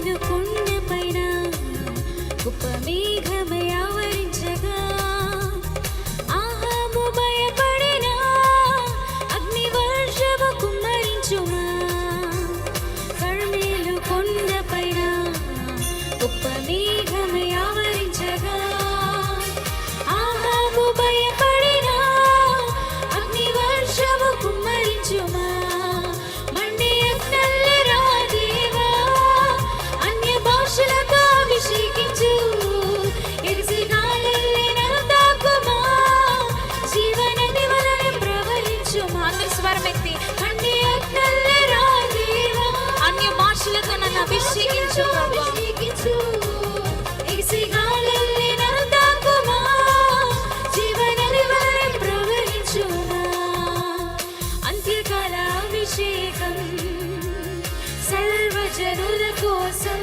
కర్మేలు కొండపైన గొప్ప మేఘమై ఆవరించగా ఆహాబు భయపడిన అగ్ని వర్షము కుమ్మరించుమా. కర్మేలు కొండపైన గొప్ప మేఘమై ఆవరించగా ఆహాబు భయపడిన అగ్ని వర్షము కుమ్మరించుమా. మండే అగ్నల్లెరా దేవా అన్య భాషలతో అభిషేకించు. ఎగిసి గాలుల్ని నన్ను తాకుమా. జీవనది వలె ప్రవహించుమా. అందరి స్వరం ఎత్తి మండే అగ్నల్లెరా దేవా అన్య భాషలతో నన్ను అభిషేకించు ప్రభువా. ఎగిసి గాలుల్ని నన్ను తాకుమా. జీవనది వలె ప్రవహించుమా. అంత్యకాల అభిషేకం సర్వజనుల కోసం